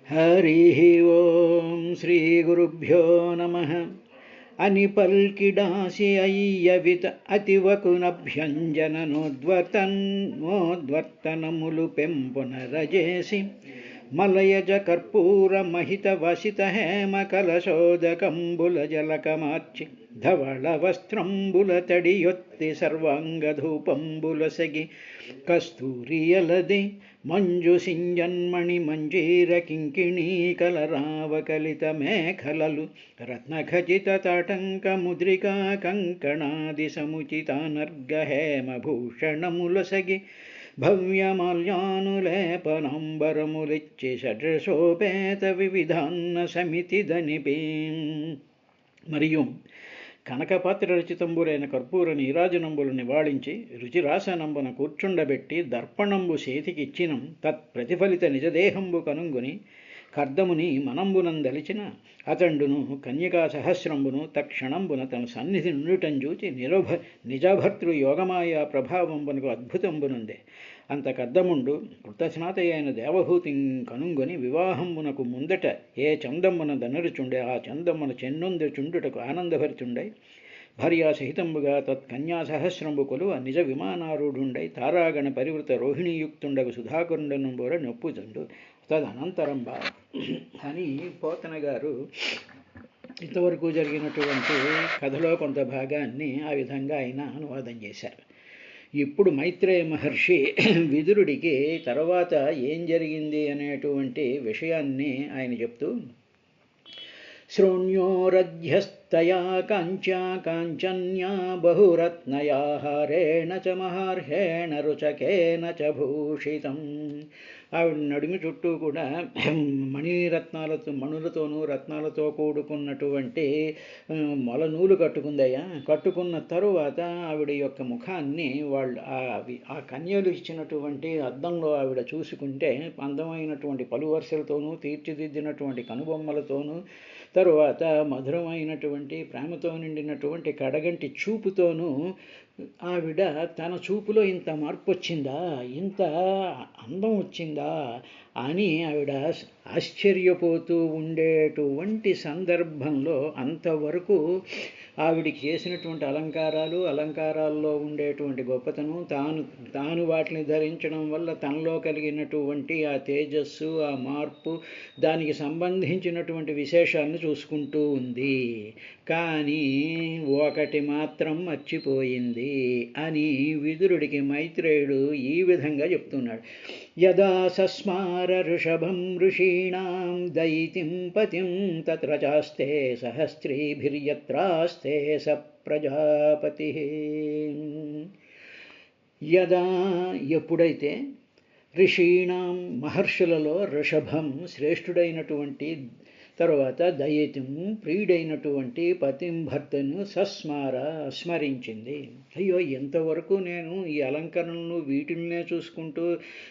హరి ఓం శ్రీ గురుభ్యో నమః. అని పల్కిడాసి అయ్యవిత అతివకునభ్యంజననోద్వర్తనములు పెంపునరజేసి మలయజ కర్పూర మహిత వసిత హేమ కలశోదకంబుల జలకమార్చి ధవళ వస్త్రంబుల తడియొత్తి సర్వాంగధూపంబుల సగి కస్తూరియలది మంజు సింజన్మణి మంజీర కింకిణీ కలరావకలిత మేఖలలు రత్నఖచిత తాటంక ముద్రికా కంకణాది సముచితానర్గ హేమ భూషణముల సగి భవ్యమాల్యానులేపనంబరములిచ్చి షడ్రసోపేత వివిధాన్న సమితి దనిపి మరియు కనకపాత్ర రచితంబులైన కర్పూర నీరాజనంబులు నివాళించి రుచిరాసనంబున కూర్చుండబెట్టి దర్పణంబు చేతికిచ్చినం తత్ప్రతిఫలిత నిజదేహంబు కనుంగుని కర్దముని మనంబునందలిచిన అతండును కన్యకా సహస్రంబును తక్షణంబున తన సన్నిధి నుండుటం చూచి నిజభర్తృ యోగమాయా ప్రభావంబునకు అద్భుతంబునుందే. అంత కర్దముండు కృతస్నాతయైన దేవభూతి కనుంగొని వివాహంబునకు ముందట ఏ చందమ్మున దనరుచుండే ఆ చందమ్మున చెన్నొందుచుండుటకు ఆనందభరితుండై భార్యాసహితంబుగా తత్కన్యా సహస్రంబు కొలువ నిజ విమానారూఢుండై తారాగణ పరివృత రోహిణీయుక్తుండగు సుధాకరుండనంబోర నొప్పుచుండు తదనంతరంబా అని పోతన గారు ఇంతవరకు జరిగినటువంటి కథలో కొంత భాగాన్ని ఆ విధంగా ఆయన అనువాదం చేశారు. ఇప్పుడు మైత్రేయ మహర్షి విదురుడికి తర్వాత ఏం జరిగింది అనేటువంటి విషయాన్ని ఆయన చెప్తూ శృణ్యోరధ్యస్తయా కాంచ్యా కాంచన్యా బహురత్నయా హారేణ చ మహార్హేణ రుచకేన చ భూషితం. ఆవిడ నడుమి చుట్టూ కూడా మణులతోనూ రత్నాలతో కూడుకున్నటువంటి మొలనూలు కట్టుకుందయ్యా. కట్టుకున్న తరువాత ఆవిడ యొక్క ముఖాన్ని వాళ్ళు ఆ కన్యలు ఇచ్చినటువంటి అద్దంలో ఆవిడ చూసుకుంటే అందమైనటువంటి పలువరుసలతోనూ తీర్చిదిద్దినటువంటి కనుబొమ్మలతోనూ తరువాత మధురమైనటువంటి ప్రేమతో నిండినటువంటి కడగంటి చూపుతోనూ ఆవిడ తన చూపులో ఇంత మార్పు వచ్చిందా, ఇంత అందం వచ్చిందా అని ఆవిడ ఆశ్చర్యపోతూ ఉండేటువంటి సందర్భంలో అంతవరకు ఆవిడికి చేసినటువంటి అలంకారాల్లో ఉండేటువంటి గొప్పతనం, తాను వాటిని ధరించడం వల్ల తనలో కలిగినటువంటి ఆ తేజస్సు, ఆ మార్పు, దానికి సంబంధించినటువంటి విశేషాలను చూసుకుంటూ ఉంది. కానీ ఒకటి మాత్రం మర్చిపోయింది అని విదురుడికి మైత్రేయుడు ఈ విధంగా చెప్తున్నాడు. యదా సస్మార ఋషభం ఋషీణాం దైతిం పతిం తత్ర చాస్తే సహస్రీభిర్యత్రాస్తే స ప్రజాపతి. యదా ఎప్పుడైతే ఋషీణాం మహర్షులలో ఋషభం శ్రేష్ఠుడైనటువంటి తరువాత దయతిం ప్రియుడైనటువంటి పతిం భర్తను స్మరించింది. అయ్యో, ఎంతవరకు నేను ఈ అలంకరణలు వీటిల్నే చూసుకుంటూ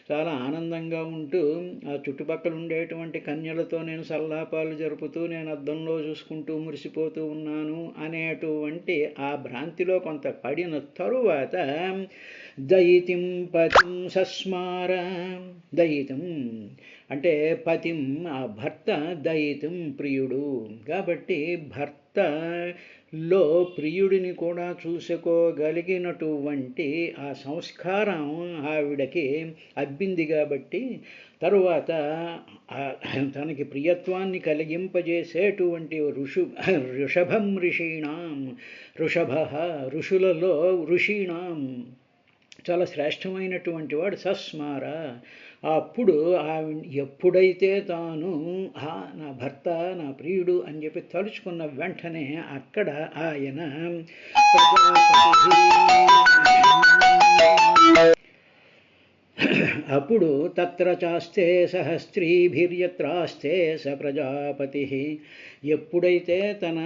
చాలా ఆనందంగా ఉంటూ ఆ చుట్టుపక్కల ఉండేటువంటి కన్యలతో నేను సల్లాపాలు జరుపుతూ నేను అద్దంలో చూసుకుంటూ మురిసిపోతూ ఉన్నాను అనేటువంటి ఆ భ్రాంతిలో కొంత పడిన తరువాత దయితిం పతిం సస్మార. దయితం అంటే పతిం, ఆ భర్త, దయితం ప్రియుడు కాబట్టి భర్తలో ప్రియుడిని కూడా చూసుకోగలిగినటువంటి ఆ సంస్కారం ఆవిడకి అబ్బింది కాబట్టి తరువాత తనకి ప్రియత్వాన్ని కలిగింపజేసేటువంటి ఋషభం ఋషీణాం, ఋషులలో ఋషీణాం చాలా శ్రేష్టమైనటువంటి వాడు సస్మార. అప్పుడు ఎప్పుడైతే తాను నా భర్త, నా ప్రియుడు అని చెప్పి తలుచుకున్న వెంటనే అక్కడ ఆయన అప్పుడు తత్ర చాస్తే సహస్రీభిర్యత్రాస్తే స ప్రజాపతి. ఎప్పుడైతే తన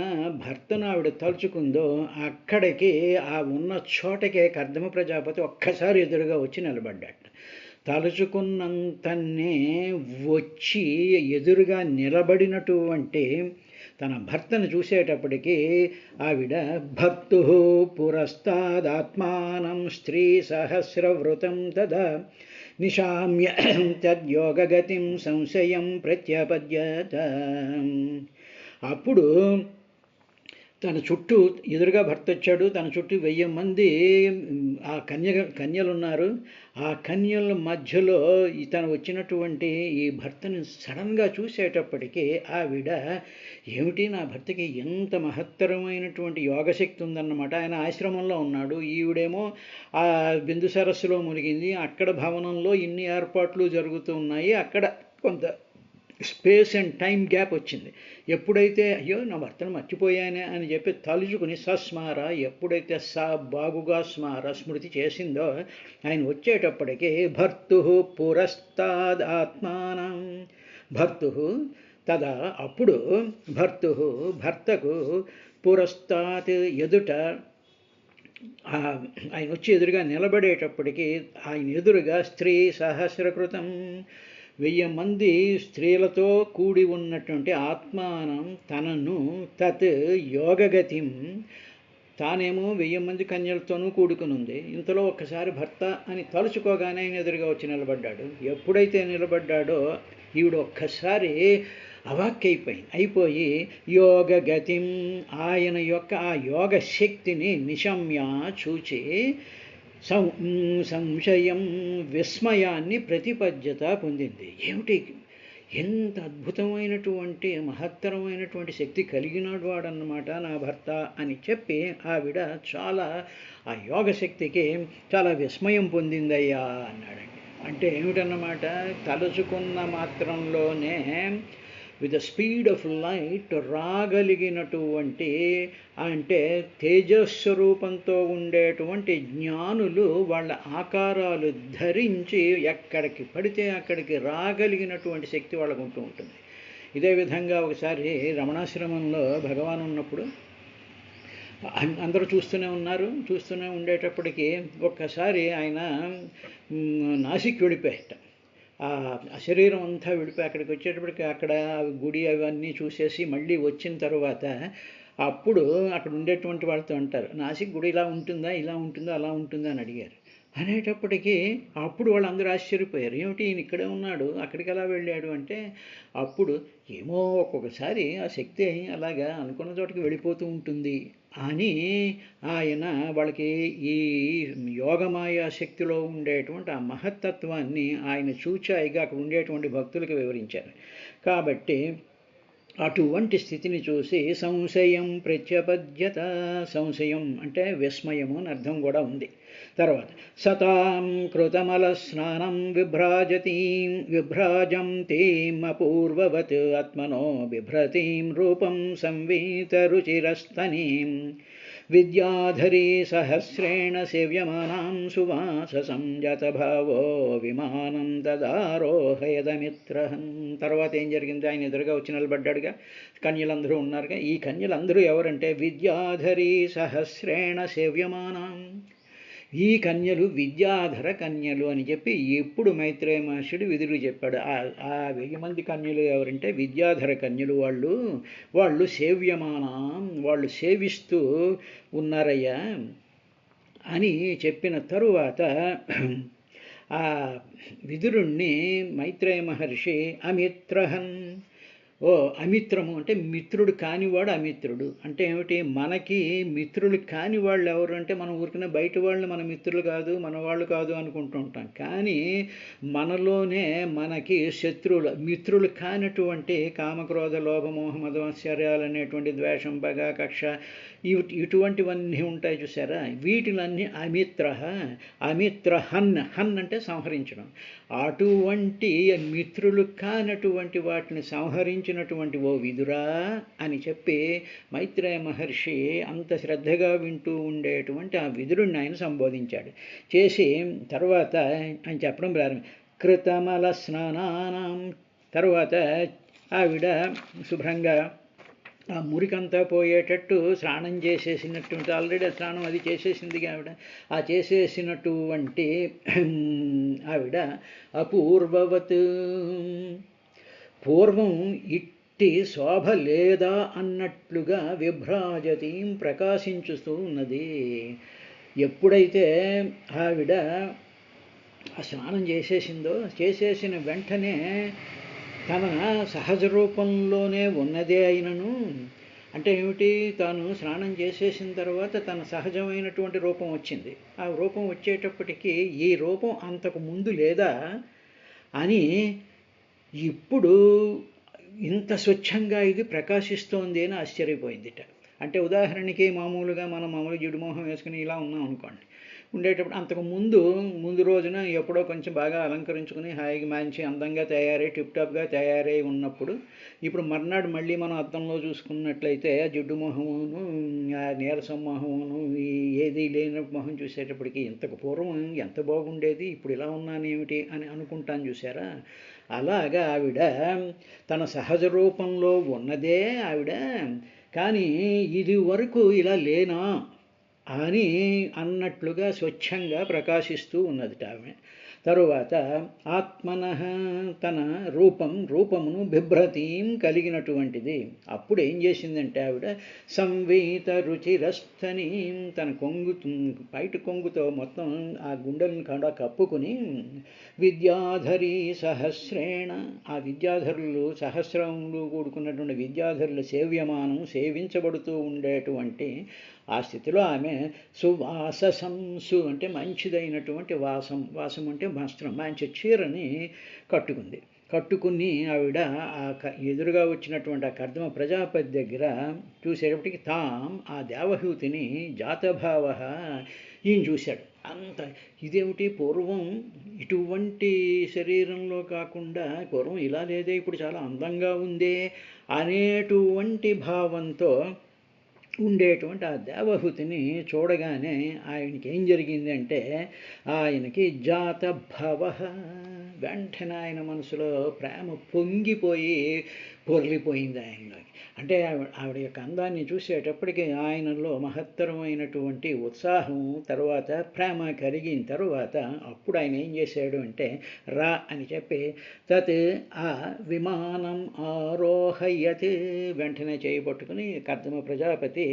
భర్తను ఆవిడ తలుచుకుందో అక్కడికి ఆ ఉన్న చోటకే కర్దమ ప్రజాపతి ఒక్కసారి ఎదురుగా వచ్చి నిలబడ్డాడు. తలుచుకున్నంతనే వచ్చి ఎదురుగా నిలబడినటువంటి తన భర్తను చూసేటప్పటికీ ఆవిడ భర్తు పురస్తాదాత్మానం స్త్రీ సహస్రవృతం తదా నిశామ్య తద్యోగగతిం సంశయం ప్రత్యపద్యత. అప్పుడు తన చుట్టూ ఎదురుగా భర్త వచ్చాడు, తన చుట్టూ 1000 మంది ఆ కన్యలు ఉన్నారు. ఆ కన్యల మధ్యలో తను వచ్చినటువంటి ఈ భర్తని సడన్గా చూసేటప్పటికీ ఆవిడ, ఏమిటి నా భర్తకి ఎంత మహత్తరమైనటువంటి యోగశక్తి ఉందన్నమాట. ఆయన ఆశ్రమంలో ఉన్నాడు, ఈవిడేమో ఆ బిందు సరస్సులో మునిగింది. అక్కడ భవనంలో ఇన్ని ఏర్పాట్లు జరుగుతూ ఉన్నాయి. అక్కడ కొంత స్పేస్ అండ్ టైం గ్యాప్ వచ్చింది. ఎప్పుడైతే అయ్యో నా భర్తను మర్చిపోయానే అని చెప్పి తలుచుకుని సస్మార, ఎప్పుడైతే బాగుగా స్మృతి చేసిందో ఆయన వచ్చేటప్పటికి భర్తు పురస్తాదాత్మానం భర్తు తదా, అప్పుడు భర్తకు పురస్తాత్ ఎదుట ఆయన వచ్చి ఎదురుగా నిలబడేటప్పటికి ఆయన ఎదురుగా స్త్రీ సహస్రకృతం 1000 మంది స్త్రీలతో కూడి ఉన్నటువంటి ఆత్మానం తనను తత్ యోగగతిం, తానేమో 1000 మంది కన్యలతోనూ కూడుకుని ఉంది. ఇంతలో ఒక్కసారి భర్త అని తలుచుకోగానే ఆయన ఎదురుగా వచ్చి నిలబడ్డాడు. ఎప్పుడైతే నిలబడ్డాడో ఈవిడ ఒక్కసారి అయిపోయి యోగగతిం, ఆయన యొక్క ఆ యోగ శక్తిని నిశమ్య చూచి సంశయం విస్మయాన్ని ప్రతిపద్యత పొందింది. ఏమిటి, ఎంత అద్భుతమైనటువంటి మహత్తరమైనటువంటి శక్తి కలిగినాడు వాడన్నమాట నా భర్త అని చెప్పి ఆవిడ చాలా ఆ యోగశక్తికి చాలా విస్మయం పొందిందయ్యా అన్నాడండి. అంటే ఏమిటన్నమాట, తలుచుకున్న మాత్రంలోనే with the speed of light రాగలిగినటువంటి, అంటే తేజస్వరూపంతో ఉండేటువంటి జ్ఞానులు వాళ్ళ ఆకారాలు ధరించి ఎక్కడికి పడితే అక్కడికి రాగలిగినటువంటి శక్తి వాళ్ళకు ఉంటూ ఉంటుంది. ఇదే విధంగా ఒకసారి రమణాశ్రమంలో భగవాన్ ఉన్నప్పుడు అందరూ చూస్తూనే ఉండేటప్పటికీ ఒక్కసారి ఆయన నాసిక్ వెళ్ళిపోయాట. ఆ శరీరం అంతా విడిపోయి అక్కడికి వచ్చేటప్పటికి అక్కడ గుడి అవన్నీ చూసేసి మళ్ళీ వచ్చిన తర్వాత అప్పుడు అక్కడ ఉండేటువంటి వాళ్ళతో అంటారు, నాసిక్ గుడి ఇలా ఉంటుందా అలా ఉంటుందా అని అడిగారు. అనేటప్పటికీ అప్పుడు వాళ్ళందరూ ఆశ్చర్యపోయారు, ఏమిటి ఈయన ఇక్కడే ఉన్నాడు అక్కడికి ఎలా వెళ్ళాడు అంటే, అప్పుడు ఏమో ఒక్కొక్కసారి ఆ శక్తి అలాగా అనుకున్న చోటికి వెళ్ళిపోతూ ఉంటుంది అని ఆయన వాళ్ళకి ఈ యోగమాయా శక్తిలో ఉండేటువంటి ఆ మహత్తత్వాన్ని ఆయన చూచాయిగా అక్కడ ఉండేటువంటి భక్తులకు వివరించారు. కాబట్టి అటువంటి స్థితిని చూసి సంశయం ప్రత్యపద్యత, సంశయం అంటే విస్మయము అని అర్థం కూడా ఉంది. తర్వాత సతాం కృతమల స్నానం విభ్రాజంతీం అపూర్వవత్ ఆత్మనో బిభ్రతీం రూపం సంవీత రుచిరస్తనీం విద్యాధరీ సహస్రేణ సేవ్యమానాం సువాససం జతభావో విమానం తదారోహయదమిత్రహం. తర్వాత ఏం జరిగింది, ఆయన ఎదురుగా వచ్చి నిలబడ్డాడుగా, కన్యలందరూ ఉన్నారుగా. ఈ కన్యలందరూ ఎవరంటే విద్యాధరీ సహస్రేణ సేవ్యమానాం, ఈ కన్యలు విద్యాధర కన్యలు అని చెప్పి ఎప్పుడు మైత్రేయ మహర్షుడు విదురుడు చెప్పాడు. ఆ 1000 మంది కన్యలు ఎవరంటే విద్యాధర కన్యలు, వాళ్ళు సేవ్యమానం, వాళ్ళు సేవిస్తూ ఉన్నారయ్యా అని చెప్పిన తరువాత ఆ విదురుణ్ణి మైత్రేయ మహర్షి అమిత్రహన్, అమిత్రము అంటే మిత్రుడు కానివాడు అమిత్రుడు అంటే ఏమిటి, మనకి మిత్రులు కాని వాళ్ళు ఎవరు అంటే మనం ఊరికనే బయట వాళ్ళు మన మిత్రులు కాదు మన వాళ్ళు కాదు అనుకుంటూ ఉంటాం. కానీ మనలోనే మనకి మిత్రులు కానటువంటి కామక్రోధ లోభమోహ మదమత్సర్యాలు అనేటువంటి ద్వేషం పగ కక్ష ఇటువంటివన్నీ ఉంటాయి చూసారా, వీటిలన్నీ అమిత్రహన్ అంటే సంహరించడం. అటువంటి మిత్రులు కానటువంటి వాటిని సంహరించినటువంటి ఓ విదురా అని చెప్పి మైత్రేయ మహర్షి అంత శ్రద్ధగా వింటూ ఉండేటువంటి ఆ విదురుణ్ణి ఆయన సంబోధించాడు. చేసి తర్వాత ఆయన చెప్పడం ప్రారంభం, కృతమల స్నానానం, తర్వాత ఆవిడ శుభ్రంగా ఆ మురికంతా పోయేటట్టు స్నానం చేసేసినటువంటి, ఆల్రెడీ స్నానం అది చేసేసింది ఆవిడ. ఆ చేసేసినటువంటి ఆవిడ అపూర్వవత్, పూర్వం ఇట్టి శోభ లేదా అన్నట్లుగా విభ్రాజతీం ప్రకాశించుతూ ఉన్నది. ఎప్పుడైతే ఆవిడ ఆ స్నానం చేసేసిన వెంటనే తన సహజ రూపంలోనే ఉన్నదే అయినను, అంటే ఏమిటి, తాను స్నానం చేసేసిన తర్వాత తన సహజమైనటువంటి రూపం వచ్చింది. ఆ రూపం వచ్చేటప్పటికీ ఈ రూపం అంతకు ముందు లేదా అని ఇప్పుడు ఇంత స్వచ్ఛంగా ఇది ప్రకాశిస్తోంది అని ఆశ్చర్యపోయిందిట. అంటే ఉదాహరణకి మామూలుగా మనం మామూలు జిడుమోహం వేసుకుని ఇలా ఉన్నాం అనుకోండి, ఉండేటప్పుడు అంతకు ముందు రోజున ఎప్పుడో కొంచెం బాగా అలంకరించుకుని హాయిగా మంచి అందంగా తయారై టిప్టాప్గా తయారై ఉన్నప్పుడు, ఇప్పుడు మర్నాడు మళ్ళీ మనం అద్దంలో చూసుకున్నట్లయితే ఆ జిడ్డు మొహమును, ఆ నీరసం మొహమును, ఈ ఏది లేని మొహం చూసేటప్పటికి ఇంతకు పూర్వం ఎంత బాగుండేది, ఇప్పుడు ఇలా ఉన్నానేమిటి అని అనుకుంటాను చూసారా. అలాగా ఆవిడ తన సహజ రూపంలో ఉన్నదే ఆవిడ, కానీ ఇది వరకు ఇలా లేనా అని అన్నట్లుగా స్వచ్ఛంగా ప్రకాశిస్తూ ఉన్నదిట ఆమె. తరువాత ఆత్మన తన రూపమును బిభ్రతీం కలిగినటువంటిది. అప్పుడు ఏం చేసిందంటే ఆవిడ సంవేత రుచిరస్థనీం, తన బయట కొంగుతో మొత్తం ఆ గుండెలను కూడా కప్పుకుని విద్యాధరి సహస్రేణ, ఆ విద్యాధరులు సహస్రములు కూడుకున్నటువంటి విద్యాధరుల సేవించబడుతూ ఉండేటువంటి ఆ స్థితిలో ఆమె సువాససంసు అంటే మంచిదైనటువంటి వాసం అంటే వస్త్రం, మంచి చీరని కట్టుకుని ఆవిడ ఎదురుగా వచ్చినటువంటి ఆ కర్దమ ప్రజాపతి దగ్గర చూసేటప్పటికి ఆ దేవహూతిని జాతభావ ఈయన చూశాడు. అంత ఇదేమిటి, పూర్వం ఇటువంటి శరీరంలో కాకుండా పూర్వం ఇలా లేదే, ఇప్పుడు చాలా అందంగా ఉందే అనేటువంటి భావంతో ఉండేటువంటి ఆ దేవహూతిని చూడగానే ఆయనకి ఏం జరిగింది అంటే, ఆయనకి జాతభవ, వెంటనే ఆయన మనసులో ప్రేమ పొంగిపోయి పొర్లిపోయింది ఆయనలోకి. అంటే ఆవిడ యొక్క అందాన్ని చూసేటప్పటికి ఆయనలో మహత్తరమైనటువంటి ఉత్సాహం, తర్వాత ప్రేమ కలిగిన తర్వాత అప్పుడు ఆయన ఏం చేశాడు అంటే, రా అని చెప్పి తత్ ఆ విమానం ఆరోహయత్, వెంటనే చేయబట్టుకుని కర్దమ ప్రజాపతి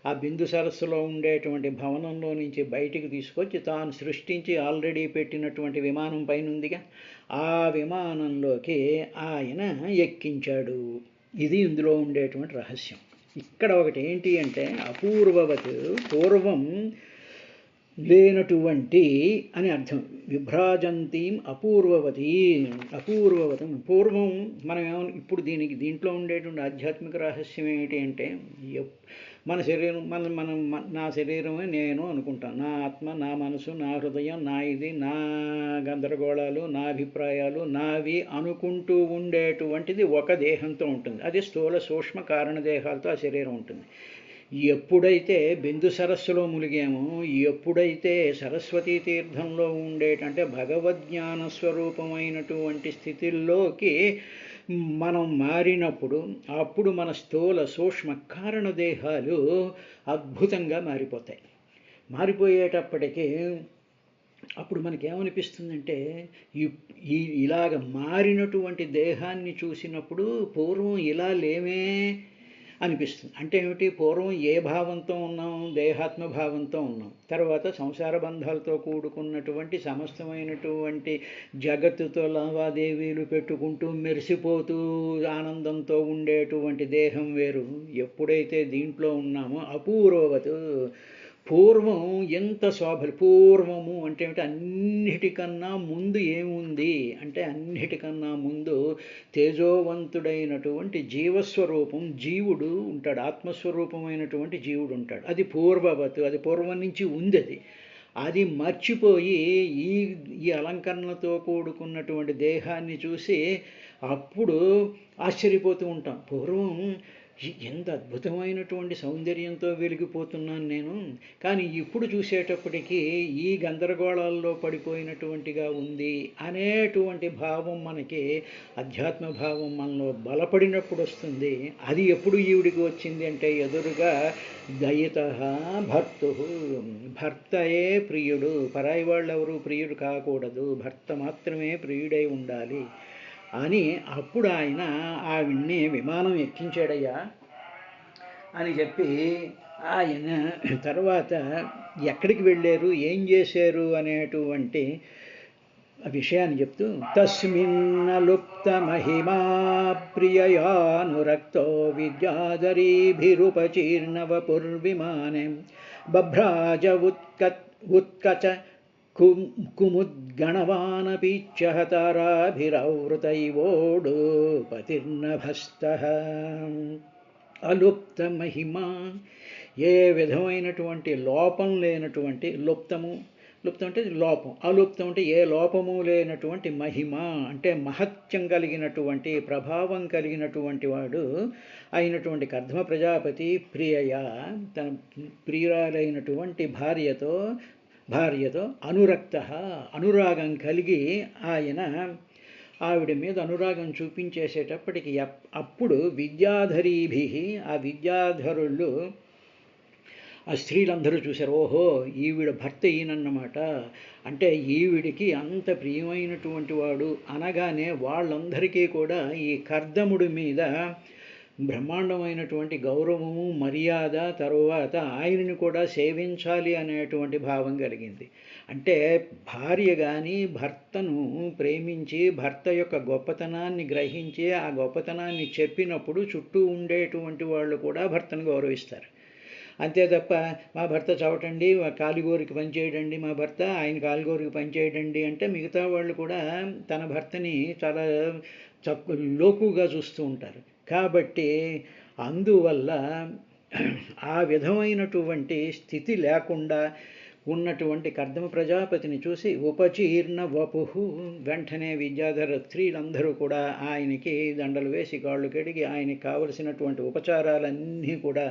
ఆ బిందు సరస్సులో ఉండేటువంటి భవనంలో నుంచి బయటికి తీసుకొచ్చి తాను సృష్టించి ఆల్రెడీ పెట్టినటువంటి విమానం పైన ఉందిగా, ఆ విమానంలోకి ఆయన ఎక్కించాడు. ఇది ఇందులో ఉండేటువంటి రహస్యం. ఇక్కడ ఒకటి ఏంటి అంటే, అపూర్వవత్ పూర్వం లేనటువంటి అని అర్థం. విభ్రాజంతీం అపూర్వవతం పూర్వం మనం ఇప్పుడు దీంట్లో ఉండేటువంటి ఆధ్యాత్మిక రహస్యం ఏమిటి అంటే, మన శరీరం నా శరీరమే నేను అనుకుంటాను, నా ఆత్మ, నా మనసు, నా హృదయం, నా గందరగోళాలు, నా అభిప్రాయాలు నావి అనుకుంటూ ఉండేటువంటిది ఒక దేహంతో ఉంటుంది. అది స్థూల సూక్ష్మ కారణ దేహాలతో ఆ శరీరం ఉంటుంది. ఎప్పుడైతే బిందు సరస్సులో ములిగామో, ఎప్పుడైతే సరస్వతీ తీర్థంలో అంటే భగవద్జ్ఞాన స్వరూపమైనటువంటి స్థితిల్లోకి మనం మారినప్పుడు, అప్పుడు మన స్థూల సూక్ష్మ కారణ దేహాలు అద్భుతంగా మారిపోయేటప్పటికీ అప్పుడు మనకేమనిపిస్తుందంటే, ఇలాగ మారినటువంటి దేహాన్ని చూసినప్పుడు పూర్వం ఇలా లేమే అనిపిస్తుంది. అంటే ఏమిటి, పూర్వం ఏ భావంతో ఉన్నాం, దేహాత్మ భావంతో ఉన్నాం. తర్వాత సంసార బంధాలతో కూడుకున్నటువంటి సమస్తమైనటువంటి జగత్తుతో లావాదేవీలు పెట్టుకుంటూ మెరిసిపోతూ ఆనందంతో ఉండేటువంటి దేహం వేరు. ఎప్పుడైతే దీంట్లో ఉన్నామో అపూర్వవత్, పూర్వం ఎంత పూర్వము అంటే ఏమిటి, అన్నిటికన్నా ముందు ఏముంది అంటే, అన్నిటికన్నా ముందు తేజోవంతుడైనటువంటి జీవస్వరూపం, జీవుడు ఉంటాడు, ఆత్మస్వరూపమైనటువంటి జీవుడు ఉంటాడు. అది పూర్వవత్, అది పూర్వం నుంచి ఉంది. అది మర్చిపోయి ఈ అలంకరణలతో కూడుకున్నటువంటి దేహాన్ని చూసి అప్పుడు ఆశ్చర్యపోతూ ఉంటాం. పూర్వం ఎంత అద్భుతమైనటువంటి సౌందర్యంతో వెలిగిపోతున్నాను నేను, కానీ ఇప్పుడు చూసేటప్పటికీ ఈ గందరగోళాల్లో పడిపోయినటువంటిగా ఉంది అనేటువంటి భావం మనకి, అధ్యాత్మ భావం మనలో బలపడినప్పుడు వస్తుంది. అది ఎప్పుడు ఈవిడికి వచ్చింది అంటే, ఎదురుగా దయిత భర్తయే ప్రియుడు, పరాయి వాళ్ళు ఎవరు ప్రియుడు కాకూడదు, భర్త మాత్రమే ప్రియుడై ఉండాలి అని అప్పుడు ఆయన ఆవిడ్ని విమానం ఎక్కించాడయ్యా అని చెప్పి ఆయన తర్వాత ఎక్కడికి వెళ్ళారు, ఏం చేశారు అనేటువంటి విషయాన్ని చెప్తూ తస్మిన్నలుప్త మహిమా ప్రియయానురక్తో విద్యాధరీభిరుపచీర్ణవపుర్విమానే బభ్రాజ ఉత్కచ కుముద్గణవానపీచ్య తారాభిరవృతైవోడుపతిర్నభస్తః. అలుప్త మహిమ, ఏ విధమైనటువంటి లోపం లేనటువంటి, లుప్తం అంటే లోపం, అలుప్తం అంటే ఏ లోపము లేనటువంటి మహిమ అంటే మహత్యం కలిగినటువంటి, ప్రభావం కలిగినటువంటి వాడు అయినటువంటి కర్దమ ప్రజాపతి ప్రియయ, తన ప్రియురాలైనటువంటి భార్యతో అనురక్త, అనురాగం కలిగి ఆయన ఆవిడ మీద అనురాగం చూపించేసేటప్పటికి అప్పుడు విద్యాధరీభి, ఆ విద్యాధరులు, ఆ స్త్రీలందరూ చూశారు, ఓహో ఈవిడ భర్త ఈయనన్నమాట, అంటే ఈవిడికి అంత ప్రియమైనటువంటి వాడు అనగానే వాళ్ళందరికీ కూడా ఈ కర్దముడి మీద బ్రహ్మాండమైనటువంటి గౌరవము, మర్యాద, తరువాత ఆయనని కూడా సేవించాలి అనేటువంటి భావం కలిగింది. అంటే భార్య కానీ భర్తను ప్రేమించి భర్త యొక్క గొప్పతనాన్ని గ్రహించి ఆ గొప్పతనాన్ని చెప్పినప్పుడు చుట్టూ ఉండేటువంటి వాళ్ళు కూడా భర్తను గౌరవిస్తారు. అంతే తప్ప మా భర్త చవటండి, కాలిగోరికి పనిచేయడండి, మా భర్త ఆయన కాలిగోరికి పనిచేయడండి అంటే మిగతా వాళ్ళు కూడా తన భర్తని చాలా లోకుగా చూస్తూ ఉంటారు. కాబట్టి అందువల్ల ఆ విధమైనటువంటి స్థితి లేకుండా ఉన్నటువంటి కర్దమ ప్రజాపతిని చూసి ఉపచీర్ణ వపుహు, వెంటనే విద్యాధర స్త్రీలందరూ కూడా ఆయనకి దండలు వేసి కాళ్ళు కడిగి ఆయనకి కావలసినటువంటి ఉపచారాలన్నీ కూడా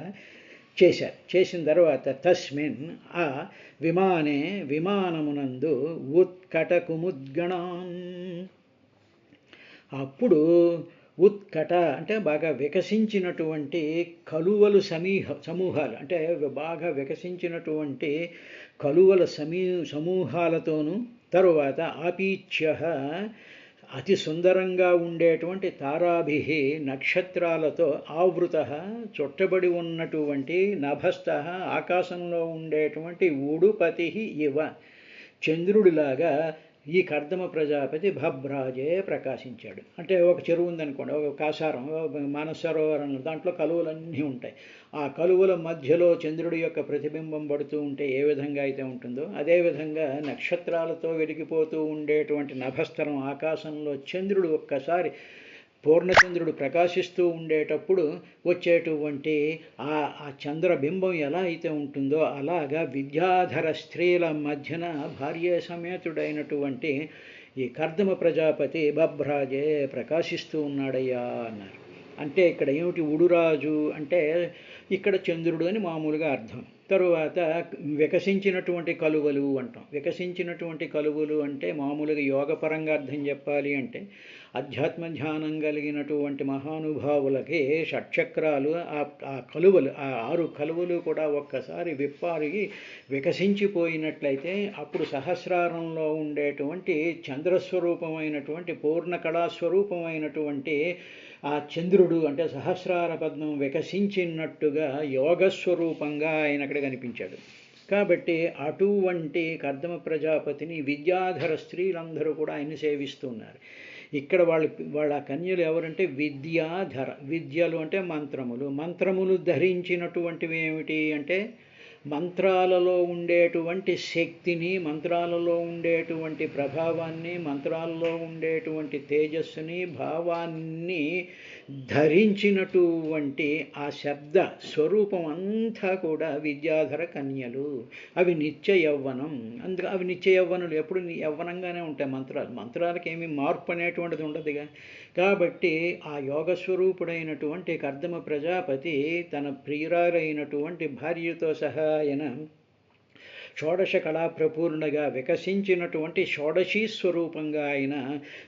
చేశారు. చేసిన తర్వాత తస్మిన్, ఆ విమానమునందు ఉత్కటకుముద్గణాన్, అప్పుడు ఉత్కట అంటే బాగా వికసించినటువంటి కలువలు సమూహాలు, అంటే బాగా వికసించినటువంటి కలువల సమూహాలతోనూ, తరువాత ఆపీచ్య అతి సుందరంగా ఉండేటువంటి తారాభి, నక్షత్రాలతో ఆవృత, చుట్టబడి ఉన్నటువంటి నభస్థ, ఆకాశంలో ఉండేటువంటి ఉడుపతి ఇవ, చంద్రుడిలాగా ఈ కర్దమ ప్రజాపతి భభ్రాజే ప్రకాశించాడు. అంటే ఒక చెరువు ఉందనుకోండి, ఒక కాసారం, మానసరోవరం, దాంట్లో కలువలన్నీ ఉంటాయి. ఆ కలువల మధ్యలో చంద్రుడి యొక్క ప్రతిబింబం పడుతూ ఉంటే ఏ విధంగా అయితే ఉంటుందో అదేవిధంగా నక్షత్రాలతో వెలిగిపోతూ ఉండేటువంటి నభస్థలం ఆకాశంలో చంద్రుడు ఒక్కసారి పూర్ణచంద్రుడు ప్రకాశిస్తూ ఉండేటప్పుడు వచ్చేటువంటి ఆ చంద్రబింబం ఎలా అయితే ఉంటుందో అలాగా విద్యాధర స్త్రీల మధ్యన భార్య సమేతుడైనటువంటి ఈ కర్దమ ప్రజాపతి బభ్రాజే ప్రకాశిస్తూ ఉన్నాడయ్యా అన్నారు. అంటే ఇక్కడ ఏమిటి, ఉడురాజు అంటే ఇక్కడ చంద్రుడు అని మామూలుగా అర్థం. తరువాత వికసించినటువంటి కలువలు అంటాం. వికసించినటువంటి కలువలు అంటే మామూలుగా యోగపరంగా అర్థం చెప్పాలి అంటే అధ్యాత్మ ధ్యానం కలిగినటువంటి మహానుభావులకి షట్చక్రాలు, ఆ కలువలు, ఆ 6 కలువలు కూడా ఒక్కసారి విప్పారి వికసించిపోయినట్లయితే అప్పుడు సహస్రారంలో ఉండేటువంటి చంద్రస్వరూపమైనటువంటి పూర్ణ కళాస్వరూపమైనటువంటి ఆ చంద్రుడు అంటే సహస్రార పద్మం వికసించినట్టుగా యోగస్వరూపంగా ఆయన అక్కడ కనిపించాడు. కాబట్టి అటువంటి కర్దమ ప్రజాపతిని విద్యాధర స్త్రీలందరూ కూడా ఆయన్ని సేవిస్తున్నారు. ఇక్కడ వాళ్ళ కన్యలు ఎవరంటే విద్యాధర, విద్యలు అంటే మంత్రములు, మంత్రములు ధరించినటువంటివి ఏమిటి అంటే మంత్రాలలో ఉండేటువంటి శక్తిని, మంత్రాలలో ఉండేటువంటి ప్రభావాన్ని, మంత్రాలలో ఉండేటువంటి తేజస్సుని, భావాన్ని ధరించినటువంటి ఆ శబ్ద స్వరూపం అంతా కూడా విద్యాధర కన్యలు. అవి నిత్య యవ్వనం. అవి నిత్య యవ్వనులు, ఎప్పుడు యవ్వనంగానే ఉంటాయి. మంత్రాలకి ఏమీ మార్పు అనేటువంటిది ఉండదుగా. కాబట్టి ఆ యోగస్వరూపుడైనటువంటి కర్దమ ప్రజాపతి తన ప్రియురాలైనటువంటి భార్యతో సహా ఆయన షోడశ కళాప్రపూర్ణగా వికసించినటువంటి షోడశీ స్వరూపంగా ఆయన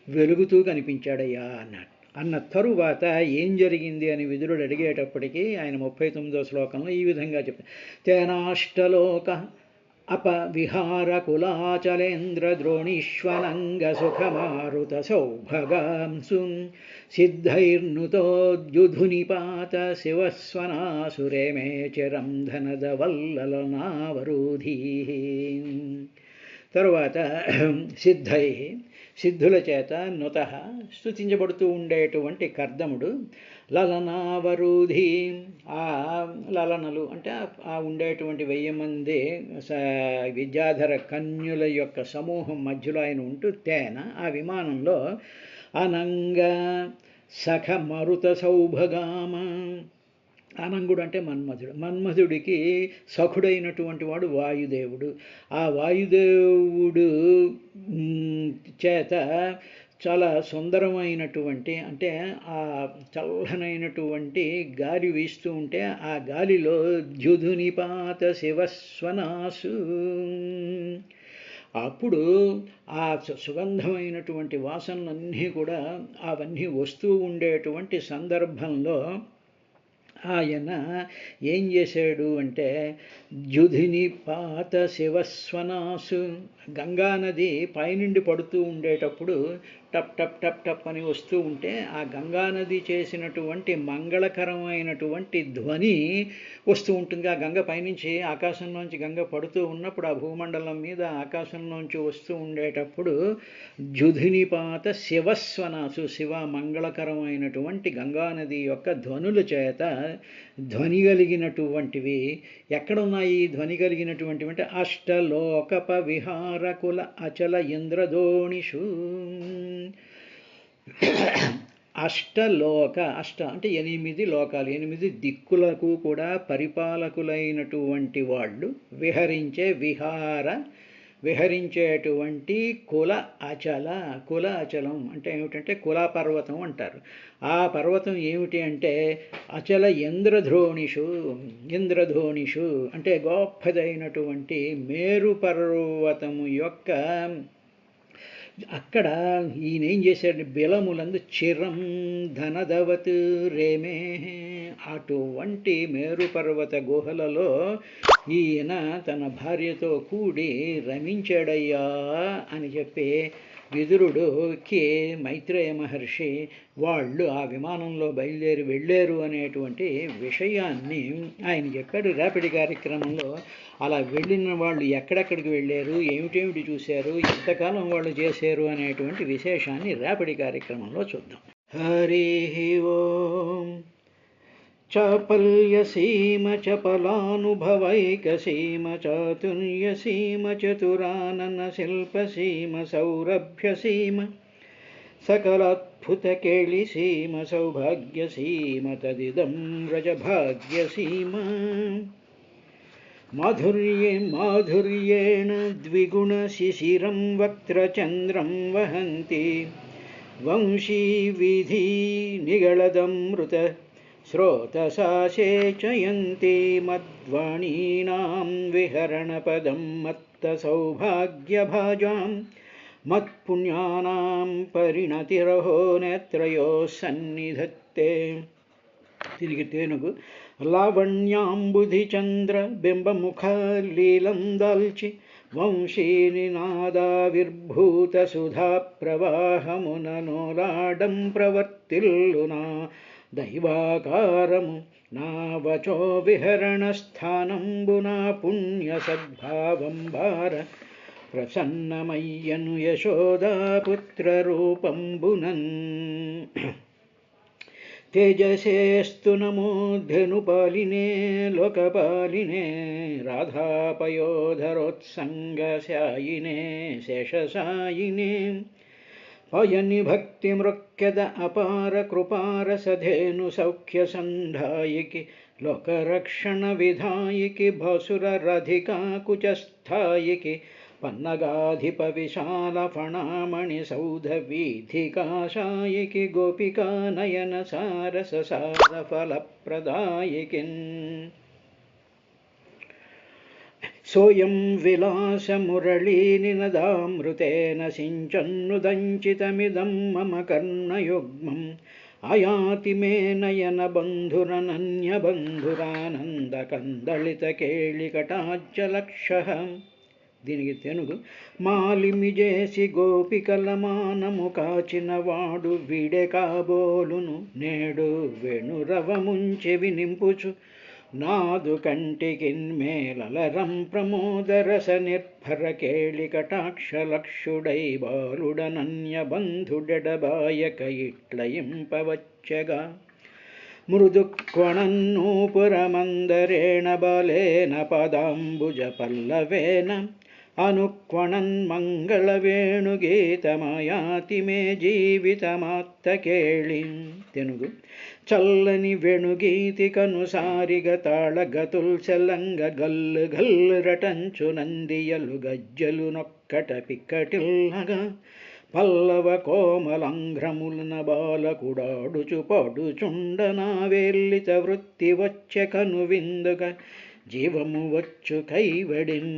వెలుగుతూ కనిపించాడయ్యా అన్నాడు. అన్న తరువాత ఏం జరిగింది అని విదురుడు అడిగేటప్పటికీ ఆయన 39వ శ్లోకంలో ఈ విధంగా చెప్పారు. తేనాష్టలోక अपविहारकुलाचलेन्द्रद्रोणीष्वनङ्गसुखमारुतसौभगांसु सिद्धैर्नुतोद्युधुनिपात शिवस्वनासुरे मे चिरं धनदवల్లलनावरोधीः. తరువాత సిద్ధై సిద్ధుల చేత నుత స్తుతించబడుతూ ఉండేటువంటి కర్దముడు లలనావరుధి ఆ లలనలు అంటే ఆ ఉండేటువంటి 1000 మంది విద్యాధర కన్యుల యొక్క సమూహం మధ్యలో ఆయన ఉంటూ తేన ఆ విమానంలో అనంగ సఖ మరుత సౌభగామ. అనంగుడు అంటే మన్మధుడు, మన్మధుడికి సఖుడైనటువంటి వాడు వాయుదేవుడు. ఆ వాయుదేవుడు చేత చాలా సుందరమైనటువంటి అంటే ఆ చల్లనైనటువంటి గాలి వీస్తూ ఉంటే ఆ గాలిలో ద్యుధునిపాత శివస్వనాసు అప్పుడు ఆ సుగంధమైనటువంటి వాసనలన్నీ కూడా అవన్నీ వస్తూ ఉండేటువంటి సందర్భంలో ఆయన ఏం చేశాడు అంటే ద్యుధిని పాత శివస్వనాసు గంగానది పైనుండి పడుతూ ఉండేటప్పుడు టప్ టప్ టప్ టప్ అని వస్తూ ఉంటే ఆ గంగానది చేసినటువంటి మంగళకరమైనటువంటి ధ్వని వస్తూ ఉంటుంది. ఆ గంగ పైనుంచి ఆకాశంలోంచి గంగ పడుతూ ఉన్నప్పుడు ఆ భూమండలం మీద ఆకాశంలోంచి వస్తూ ఉండేటప్పుడు ద్యుధినిపాత శివస్వనాసు శివ మంగళకరమైనటువంటి గంగానది యొక్క ధ్వనుల చేత ధ్వని కలిగినటువంటివి ఎక్కడున్నాయి? ధ్వని కలిగినటువంటివి అంటే అష్టలోకప విహారకుల అచల ఇంద్రదోణిషు. అష్టలోక అష్ట అంటే 8 లోకాలు, 8 దిక్కులకు కూడా పరిపాలకులైనటువంటి వాళ్ళు విహరించేటువంటి కుల అచలం అంటే ఏమిటంటే కులా పర్వతం అంటారు. ఆ పర్వతం ఏమిటి అంటే అచల ఇంద్రధోణిషు అంటే గొప్పదైనటువంటి మేరు పర్వతము యొక్క అక్కడ ఈయన ఏం చేశాడు? బిలములందు చిరం ధనదవత్ రేమే అటువంటి మేరు పర్వత గుహలలో ఈయన తన భార్యతో కూడి రమించాడయ్యా అని చెప్పి విదురుడుకి మైత్రేయ మహర్షి వాళ్ళు ఆ విమానంలో బయలుదేరి వెళ్ళారు అనేటువంటి విషయాన్ని ఆయన చెప్పాడు. రేపటి కార్యక్రమంలో అలా వెళ్ళిన వాళ్ళు ఎక్కడెక్కడికి వెళ్ళారు, ఏమిటేమిటి చూశారు, ఎంతకాలం వాళ్ళు చేశారు అనేటువంటి విశేషాన్ని రేపటి కార్యక్రమంలో చూద్దాం. హరి ఓం. చాపల్యసీమ చపలానుభవైకసీమ చాతుర్యసీమ చతురానన శిల్పసీమ సౌరభ్యసీమ సకలాద్భుతకేళిసీమ సౌభాగ్యసీమ తదిదం వ్రజభాగ్యసీమ. మాధుర్యేణ ద్విగుణశిశిరం వక్త్రచంద్రం వహంతి వంశీ విధి నిగళదమృత స్రోతసాసేచయంతి మద్వాణీనాం విహరణపదం మత్తసౌభాగ్యభాజాం మత్పుణ్యానాం పరిణతిరహో నేత్రయో సన్నిధత్తే. తిరిగి తేనుగు లావణ్యాంబుధిచంద్ర బింబముఖ లీలం దాల్చి వంశీనినాదావిర్భూత సుధా ప్రవాహముననోలాడం ప్రవర్తిల్లునా దైవాకారము నా వచో విహరణస్థానంబునా పుణ్యసద్భావం భార ప్రసన్నమయ్యను యశోదాపుత్రరూపంబునన్. తేజసేస్తు నమోధనుపాలినే లోకపాలినే రాధాపయోధరోత్సంగశాయినే శేషశాయినే పయని భక్తి మృక్యద అపార కృపార సధేను సౌఖ్య సంధాయికి లోకరక్షణ విధాయికి భాసుర రధికా కుచస్థాయికి పన్నగాధిప విశాల ఫణామణి సౌధ వీధికాశాయికి గోపికా నయన సారస సార ఫలప్రదాయికిన్. సోయం విలాస మురళీనినదామృతేన సించన్నుదంచితమిదం మమ కర్ణయుగ్మం ఆయాతి మే నయన బంధురనన్యబంధురానందకందళితకేళికటాజ్జలక్షః. దీనికి తెనుగు: మాలిమి చేసి గోపికల మానము కాచిన వాడు వీడే కాబోలును, నేడు వెణురవముంచె వినింపుచు నాదు కంటికిన్మేలరం ప్రమోదరస నిర్భర కేళి కటాక్షలక్షుడై బాలుడనన్య బంధుడెడబాయక ఇట్లయింపవచ్చగా. మృదుక్వణన్నూపురమందరేణ బలేన పదాంబుజ పల్లవేన అనుక్వణన్మంగళ వేణుగీతమయాతి మే జీవితమాత్త కేళి. తెనుగు: చల్లని వెణుగీతి కనుసారిగ తాళగతుల్ చలంగ గల్లు గల్లు రటంచు నందియలు గజ్జలు నొక్కట పిక్కటిల్లగా పల్లవ కోమలంఘ్రములన బాలకుడాడుచు పాడుచుండనా వేల్లిత వృత్తి వచ్చె కను విందుగా జీవము వచ్చు కైవడిన్.